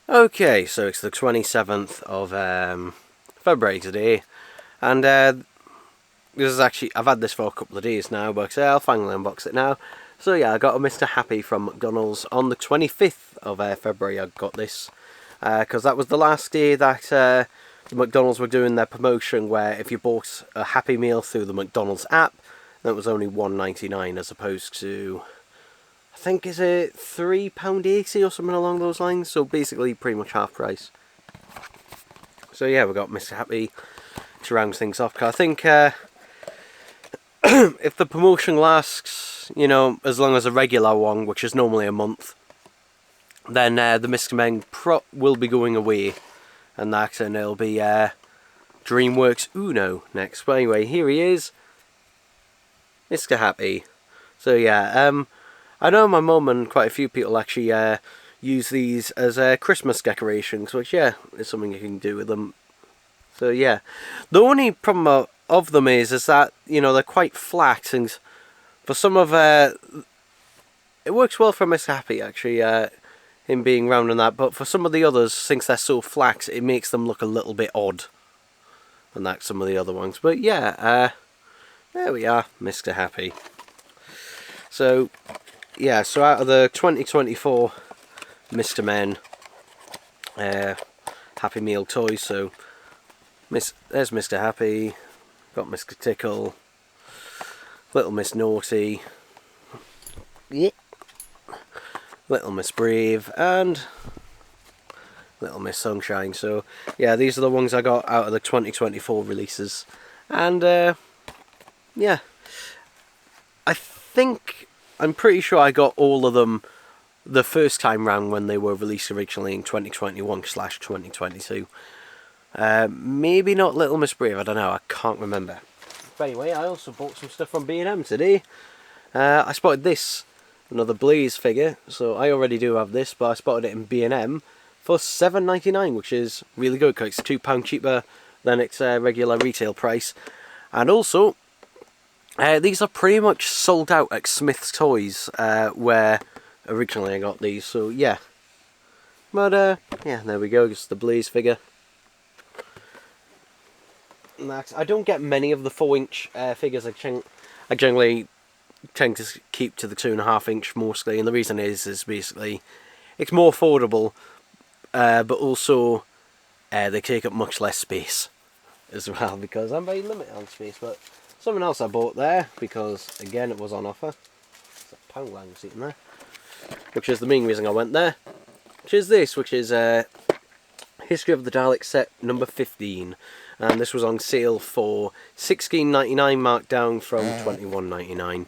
Okay, so it's the 27th of February today, and this is actually, I've had this for a couple of days now, but I'll finally unbox it now. So yeah, I got a Mr. Happy from McDonald's on the 25th of February. I got this because that was the last day that the McDonald's were doing their promotion, where if you bought a Happy Meal through the McDonald's app, that was only £1.99 as opposed to, I think, is it £3.80 or something along those lines. So basically pretty much half price. So yeah, we got Mr. Happy to round things off, because I think if the promotion lasts, you know, as long as a regular one, which is normally a month, then the Mr. Men will be going away, and it'll be DreamWorks Uno next. But anyway, here he is, Mr. Happy. So yeah, I know my mum and quite a few people actually use these as Christmas decorations, which yeah, is something you can do with them. So yeah, the only problem of them is that, you know, they're quite flat, and for some of it works well for Mr. Happy actually, him being round and that, but for some of the others, since they're so flat, it makes them look a little bit odd, and that's some of the other ones. But yeah, there we are, Mr. Happy. So yeah, so out of the 2024 Mr. Men Happy Meal toys, so there's Mr. Happy, got Mr. Tickle, Little Miss Naughty, yeah, Little Miss Brave, and Little Miss Sunshine. So yeah, these are the ones I got out of the 2024 releases, and yeah, I'm pretty sure I got all of them the first time round when they were released originally in 2021/2022. Maybe not Little Miss Brave, I don't know, I can't remember. But anyway, I also bought some stuff from B&M today. I spotted this, another Blaze figure, so I already do have this, but I spotted it in B&M for £7.99, which is really good because it's £2 cheaper than its regular retail price. And also, these are pretty much sold out at Smith's Toys, where originally I got these, so yeah. But yeah, there we go, just the Blaze figure. I don't get many of the 4-inch figures. I generally tend to keep to the 2.5-inch mostly, and the reason is basically it's more affordable, but also they take up much less space as well, because I'm very limited on space. But something else I bought there, because again it was on offer, it's a Poundland sitting there, which is the main reason I went there, which is this, which is History of the Dalek set number 15. And this was on sale for £16.99, marked down from £21.99.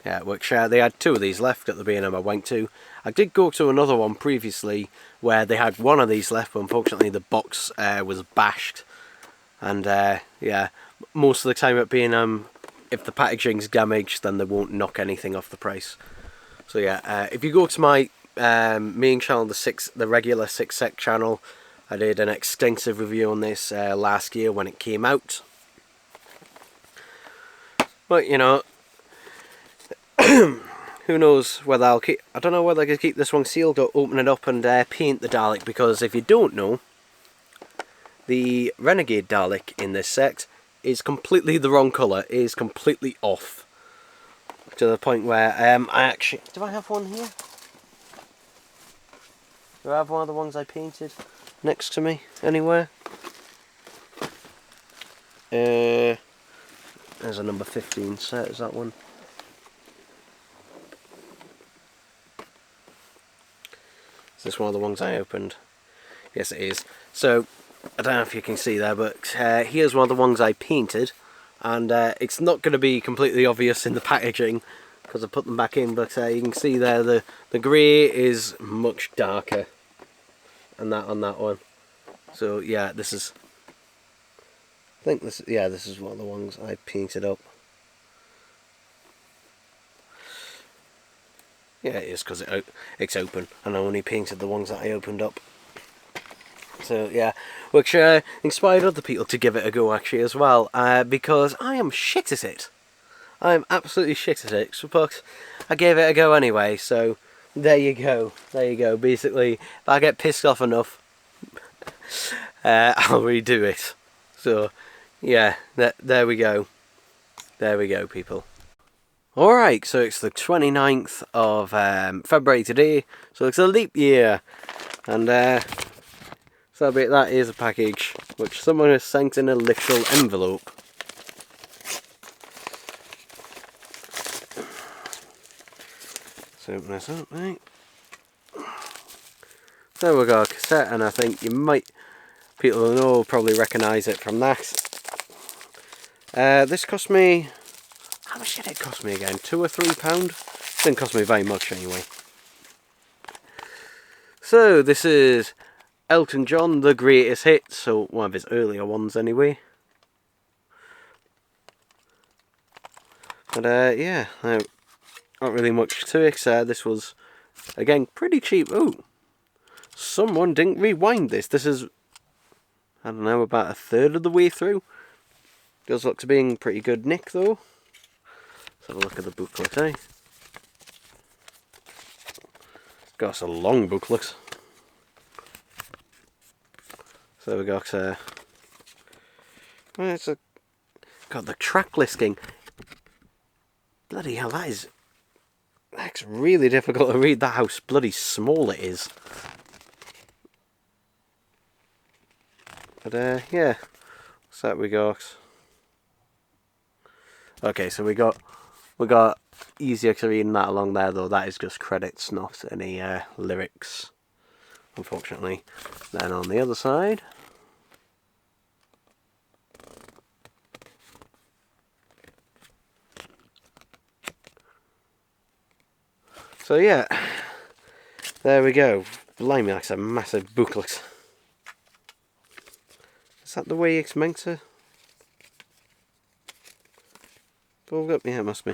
Yeah, which they had 2 of these left at the B&M I went to. I did go to another one previously where they had 1 of these left, but unfortunately the box was bashed. And yeah, most of the time at B&M, if the packaging's damaged, then they won't knock anything off the price. So yeah, if you go to my main channel, the regular 6 Sec channel, I did an extensive review on this last year when it came out. But, you know, who knows whether I don't know whether I could keep this one sealed or open it up and paint the Dalek, because if you don't know, the Renegade Dalek in this set is completely the wrong colour, is completely off. To the point where I actually... Do I have one here? Do I have one of the ones I painted next to me anywhere? There's a number 15 set, is that one? Is this one of the ones I opened? Yes, it is. So, I don't know if you can see there, but here's one of the ones I painted, and it's not going to be completely obvious in the packaging because I put them back in, but you can see there the grey is much darker and that on that one. So yeah, this is, I think this, yeah, this is one of the ones I painted up. Yeah, it is, because it's open, and I only painted the ones that I opened up. So yeah, which inspired other people to give it a go actually as well, because I am shit at it. I am absolutely shit at it, but I gave it a go anyway, so There you go. There you go. Basically, if I get pissed off enough, I'll redo it. So, yeah, there we go. There we go, people. Alright, so it's the 29th of February today, so it's a leap year. And so that is a package which someone has sent in a literal envelope. Let's open this up, right? So we've got a cassette, and I think people who know will probably recognise it from that. This cost me, how much did it cost me again? £2 or £3? Didn't cost me very much anyway. So this is Elton John, The Greatest Hits, so one of his earlier ones anyway. But yeah, not really much to it. This was, again, pretty cheap. Oh, someone didn't rewind this. This is, I don't know, about a third of the way through. Does look to be in pretty good nick though. Let's have a look at the booklet, eh? Got us a long booklet. So we got it's got the track listing. Bloody hell, that's really difficult to read. That how bloody small it is. But yeah, so that we got. Okay, so we got easier to read that along there though. That is just credits, not any lyrics, unfortunately. Then on the other side, so yeah, there we go. Blimey, that's a massive booklet. Is that the way it's meant to fold up? Yeah, it must be.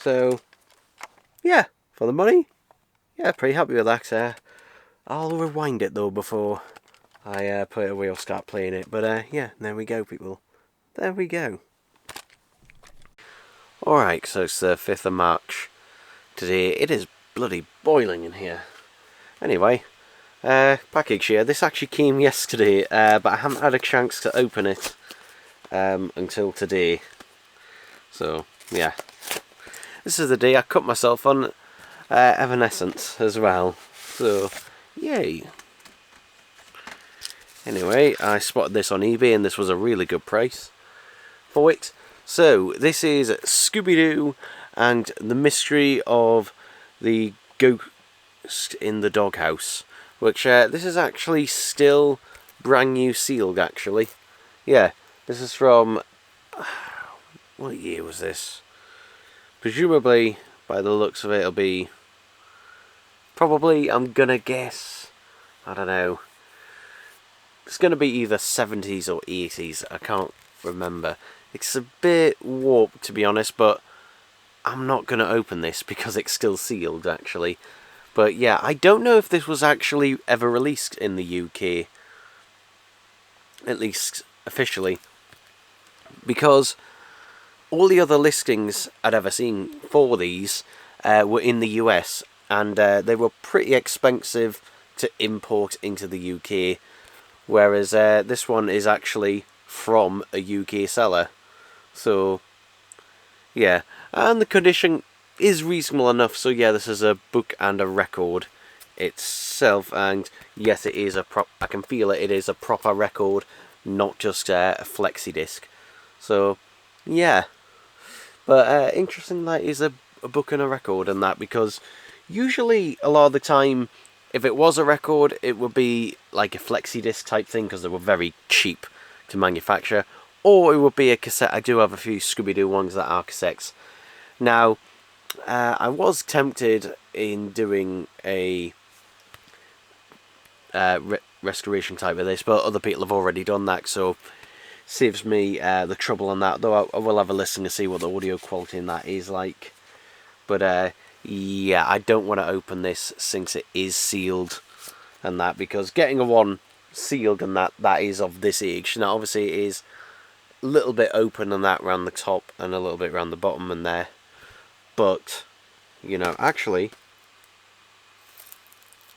So, yeah, for the money, yeah, pretty happy with that. I'll rewind it though before I put it away or start playing it. But yeah, there we go, people. There we go. Alright, so it's the 5th of March. Today, it is bloody boiling in here. Anyway, package here. This actually came yesterday, but I haven't had a chance to open it until today. So, yeah. This is the day I cut myself on Evanescence as well. So, yay. Anyway, I spotted this on eBay and this was a really good price for it. So, this is Scooby-Doo and the Mystery of the Ghost in the Doghouse. Which, this is actually still brand new sealed, actually. Yeah, this is from... what year was this? Presumably, by the looks of it, it'll be... probably, I'm gonna guess... I don't know. It's gonna be either 70s or 80s, I can't remember. It's a bit warped, to be honest, but I'm not gonna open this because it's still sealed, actually. But yeah, I don't know if this was actually ever released in the UK. At least, officially. Because all the other listings I'd ever seen for these were in the US, and they were pretty expensive to import into the UK, whereas this one is actually from a UK seller. So, yeah, and the condition is reasonable enough, so yeah, this is a book and a record itself, and yes, it is I can feel it is a proper record, not just a flexi disc. So, yeah. But interesting that is a book and a record and that, because usually a lot of the time, if it was a record, it would be like a flexi disc type thing because they were very cheap to manufacture, or it would be a cassette. I do have a few Scooby-Doo ones that are cassettes. Now, I was tempted in doing a restoration type of this, but other people have already done that, so saves me the trouble on that, though I will have a listen to see what the audio quality in that is like. But yeah, I don't want to open this since it is sealed and that, because getting a one sealed and that is of this age. Now obviously it is little bit open on that around the top and a little bit around the bottom and there. But, you know, actually,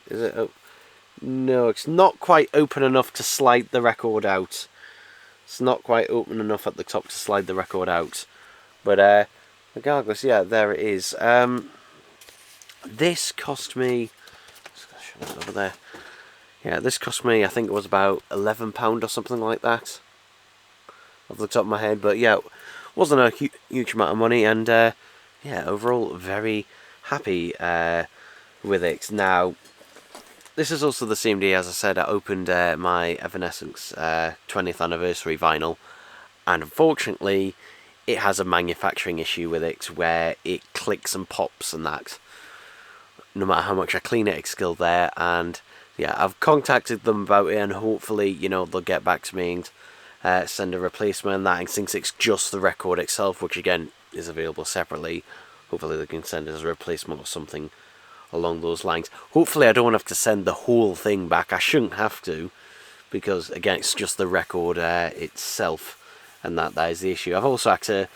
is it? Oh, no, it's not quite open enough to slide the record out. It's not quite open enough at the top to slide the record out. But regardless, yeah, there it is. This cost me, over there. Yeah, this cost me, I think it was about £11 or something like that, off the top of my head. But yeah, it wasn't a huge amount of money, and yeah, overall very happy with it. Now, this is also the same day, as I said, I opened my Evanescence 20th anniversary vinyl, and unfortunately, it has a manufacturing issue with it where it clicks and pops and that. No matter how much I clean it, it's still there. And yeah, I've contacted them about it, and hopefully, you know, they'll get back to me and send a replacement and that. And since it's just the record itself, which again is available separately, hopefully they can send us a replacement or something along those lines. Hopefully I don't have to send the whole thing back. I shouldn't have to, because again, it's just the record itself, and that is the issue. I've also had to,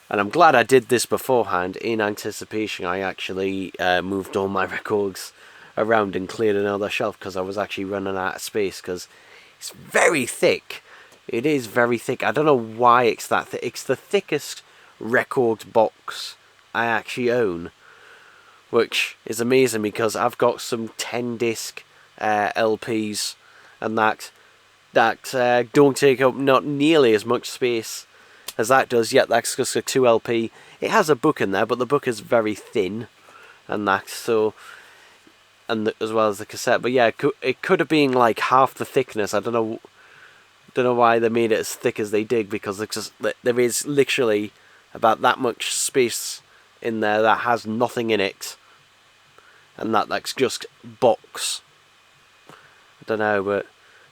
and I'm glad I did this beforehand, in anticipation. I actually moved all my records around and cleared another shelf, because I was actually running out of space, because it's very thick. It is very thick. I don't know why it's that thick. It's the thickest record box I actually own, which is amazing, because I've got some 10 disc LPs and that don't take up not nearly as much space as that does. Yet that's just a 2 LP. It has a book in there, but the book is very thin and that, so, and as well as the cassette. But yeah, it could have been like half the thickness. I don't know why they made it as thick as they did, because it's just, there is literally about that much space in there that has nothing in it, and that's just box. I don't know, but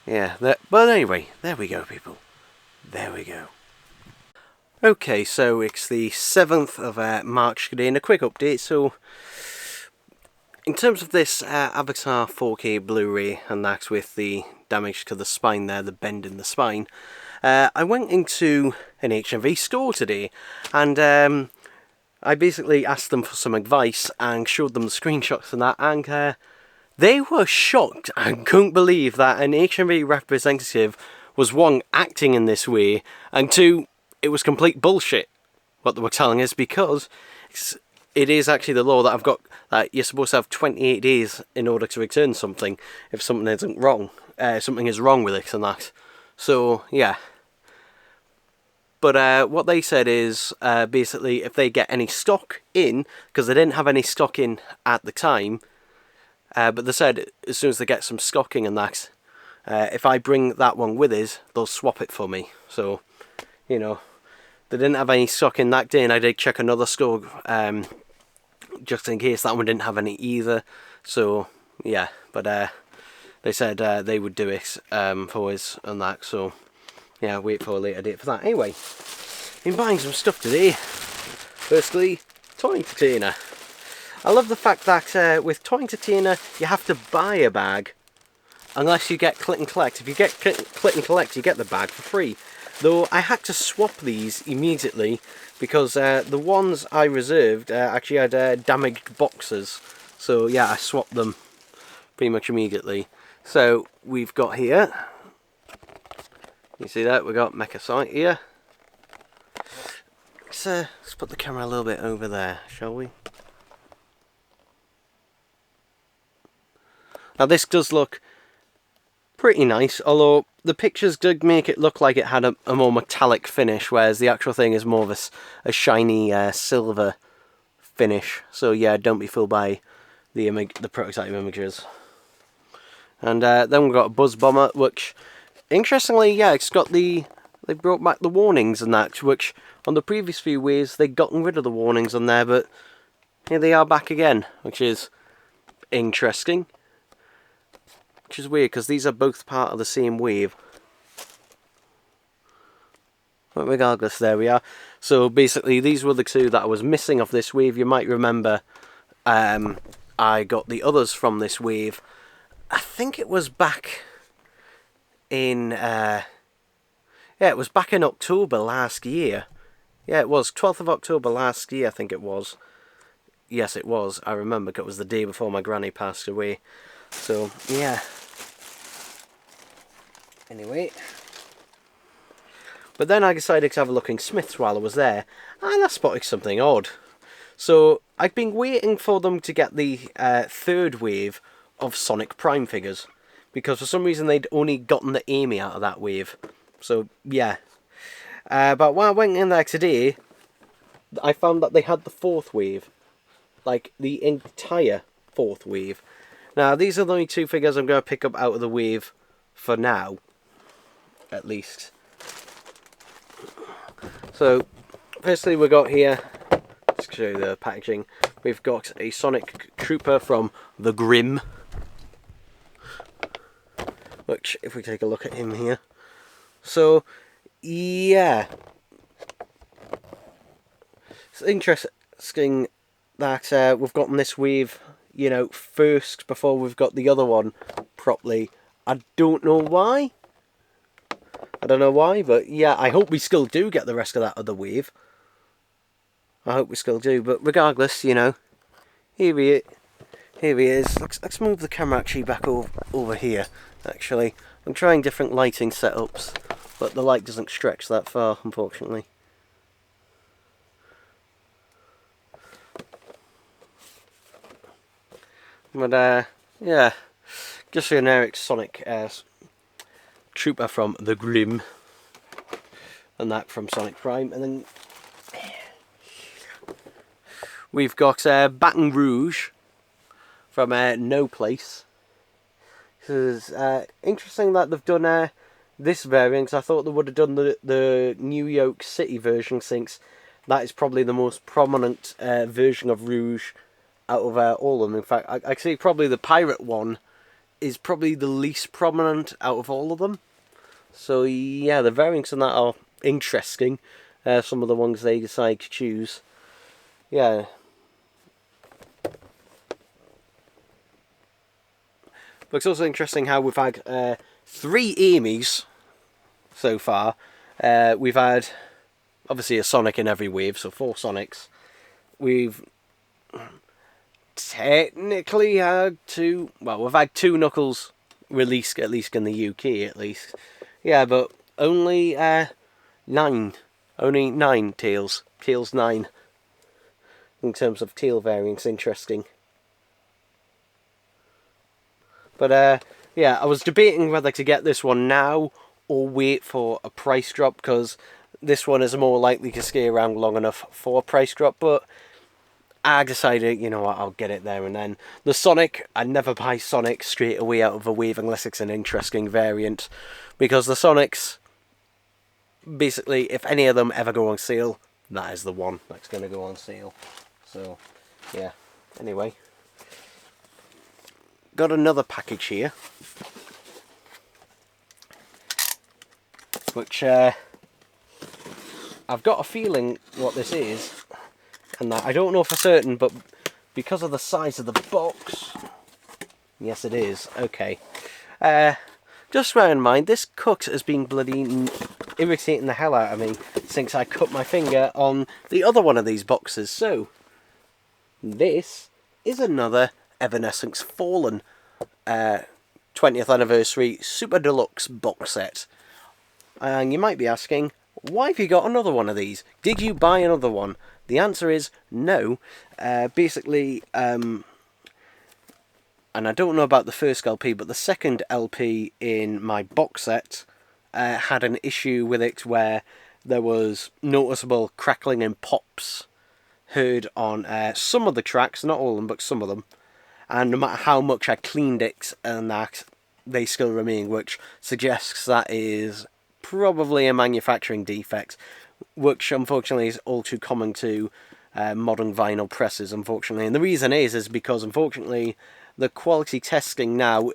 yeah, but anyway, there we go, people. There we go. Okay, so it's the 7th of March today, and a quick update. So, in terms of this Avatar 4K Blu-ray, and that's with the damage to the spine there, the bend in the spine, I went into an HMV store today, and I basically asked them for some advice and showed them the screenshots and that, and they were shocked and couldn't believe that an HMV representative was, one, acting in this way, and two, it was complete bullshit what they were telling us, because it is actually the law that I've got, that you're supposed to have 28 days in order to return something if something isn't wrong, something is wrong with it and that. So yeah. But what they said is, basically, if they get any stock in, because they didn't have any stock in at the time, but they said as soon as they get some stocking and that, if I bring that one with us, they'll swap it for me. So, you know, they didn't have any stock in that day, and I did check another store, just in case that one didn't have any either. So, yeah, but they said they would do it for us and that, so yeah, wait for a later date for that. Anyway, been buying some stuff today. Firstly, toy entertainer. I love the fact that with toy entertainer you have to buy a bag unless you get click and collect. If you get click and collect, you get the bag for free. Though I had to swap these immediately, because the ones I reserved actually had damaged boxes. So yeah, I swapped them pretty much immediately. So we've got here, you see that, we've got Mecha Site here. Let's put the camera a little bit over there, shall we? Now this does look pretty nice, although the pictures did make it look like it had a more metallic finish, whereas the actual thing is more of a shiny silver finish. So yeah, don't be fooled by the prototype images. And then we've got a Buzz Bomber, which, interestingly, yeah, it's got they brought back the warnings and that, which on the previous few waves they'd gotten rid of the warnings on there, but here they are back again, which is interesting. Which is weird, because these are both part of the same wave. But regardless, there we are. So basically, these were the two that I was missing off this wave. You might remember I got the others from this wave. I think it was back in Yeah, it was back in October last year. Yeah, it was 12th of October last year, I think it was. Yes, it was. I remember, 'cause it was the day before my granny passed away. So, yeah. Anyway. But then I decided to have a look in Smith's while I was there, and I spotted something odd. So, I'd been waiting for them to get the third wave of Sonic Prime figures, because for some reason they'd only gotten the Amy out of that wave. So, yeah. But when I went in there today, I found that they had the fourth wave. Like, the entire fourth wave. Now, these are the only two figures I'm going to pick up out of the wave for now. At least. So, firstly we got here, let's show you the packaging, we've got a Sonic Trooper from the Grimm. Which, if we take a look at him here. So, yeah. It's interesting that we've gotten this wave, you know, first before we've got the other one properly. I don't know why. I don't know why, but yeah, I hope we still do get the rest of that other wave. I hope we still do, but regardless, you know, here he is. Let's move the camera actually back over here, actually. I'm trying different lighting setups, but the light doesn't stretch that far, unfortunately. But, yeah, just a generic Sonic Trooper from the Grimm, and that from Sonic Prime. And then we've got Baton Rouge from No Place. It's interesting that they've done this variant, because I thought they would have done the New York City version, since that is probably the most prominent version of Rouge out of all of them. In fact, I'd say probably the pirate one is probably the least prominent out of all of them. So yeah, the variants on that are interesting. Some of the ones they decide to choose. Yeah. But it's also interesting how we've had 3 Amy's so far. We've had, obviously, a Sonic in every wave, so 4 Sonics. We've technically had 2... Well, we've had 2 Knuckles released, at least in the UK, at least. Yeah, but only 9. Only 9 Tails. Tails 9. In terms of tail variants, interesting. But, yeah, I was debating whether to get this one now or wait for a price drop, because this one is more likely to stay around long enough for a price drop, but I decided, you know what, I'll get it there and then. The Sonic, I never buy Sonic straight away out of a wave unless it's an interesting variant, because the Sonics, basically, if any of them ever go on sale, that is the one that's going to go on sale. So, yeah, anyway. Got another package here, which I've got a feeling what this is, and that I don't know for certain, but because of the size of the box, yes it is. Okay, just bear in mind, this cut has been bloody irritating the hell out of me since I cut my finger on the other one of these boxes. So this is another Evanescence Fallen 20th anniversary Super Deluxe box set. And you might be asking, why have you got another one of these? Did you buy another one? The answer is no. Basically, and I don't know about the first LP, but the second LP in my box set had an issue with it where there was noticeable crackling and pops heard on some of the tracks, not all of them, but some of them. And no matter how much I cleaned it and that, they still remain, which suggests that is probably a manufacturing defect, which unfortunately is all too common to modern vinyl presses, unfortunately. And the reason is because, unfortunately, the quality testing now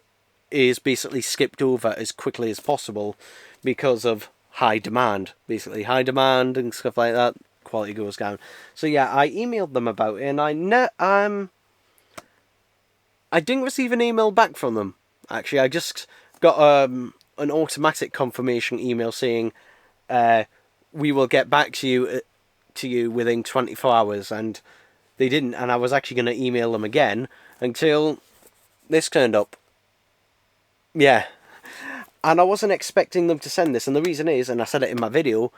is basically skipped over as quickly as possible because of high demand. Basically, high demand and stuff like that, quality goes down. So yeah, I emailed them about it, and I didn't receive an email back from them, actually. I just got an automatic confirmation email saying we will get back to you within 24 hours, and they didn't, and I was actually going to email them again until this turned up. Yeah. And I wasn't expecting them to send this, and the reason is, and I said it in my video,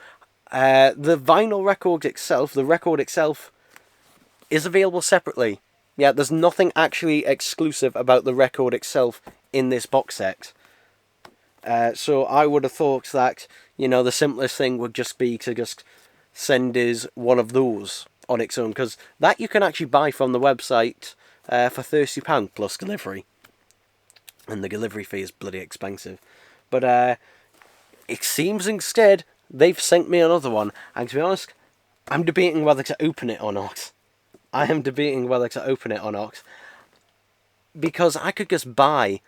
the vinyl record itself, the record itself, is available separately. Yeah, there's nothing actually exclusive about the record itself in this box set. So I would have thought that, you know, the simplest thing would just be to just send us one of those on its own, because that you can actually buy from the website for £30 plus delivery. And the delivery fee is bloody expensive. But it seems instead they've sent me another one, and to be honest, I'm debating whether to open it or not. I am debating whether to open it or not, because I could just buy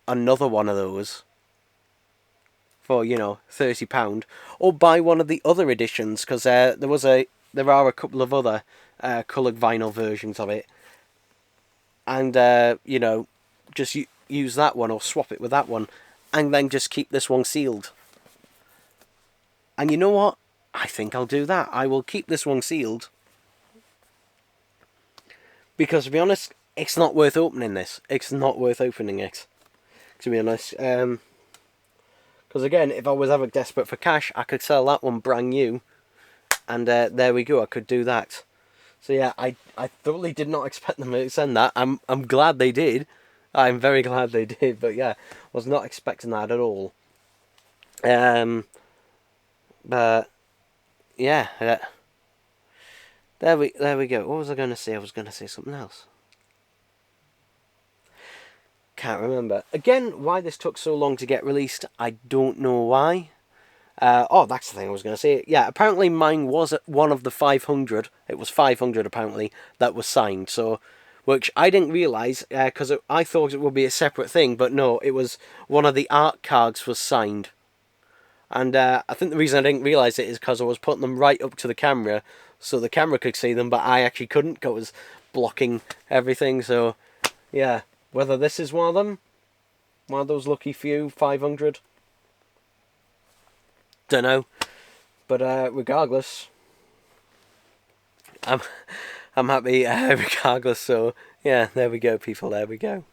another one of those for, you know, £30, or buy one of the other editions, because there are a couple of other coloured vinyl versions of it, and you know, just use that one or swap it with that one, and then just keep this one sealed. And you know what? I think I'll do that. I will keep this one sealed, because to be honest, it's not worth opening this. It's not worth opening it, to be honest. Because again, if I was ever desperate for cash, I could sell that one brand new, and there we go. I could do that. So yeah, I thoroughly did not expect them to send that. I'm glad they did. I'm very glad they did. But yeah, was not expecting that at all. But yeah, there we go. What was I going to say? I was going to say something else. Can't remember. Again, why this took so long to get released, I don't know why. Oh, that's the thing I was going to say. Yeah, apparently mine was one of the 500. It was 500 apparently that was signed. So, which I didn't realise, because I thought it would be a separate thing, but no, it was one of the art cards was signed. And I think the reason I didn't realise it is because I was putting them right up to the camera, so the camera could see them, but I actually couldn't, because it was blocking everything. So, yeah, whether this is one of them, one of those lucky few 500, don't know. But regardless, I'm happy regardless. So yeah, there we go, people. There we go.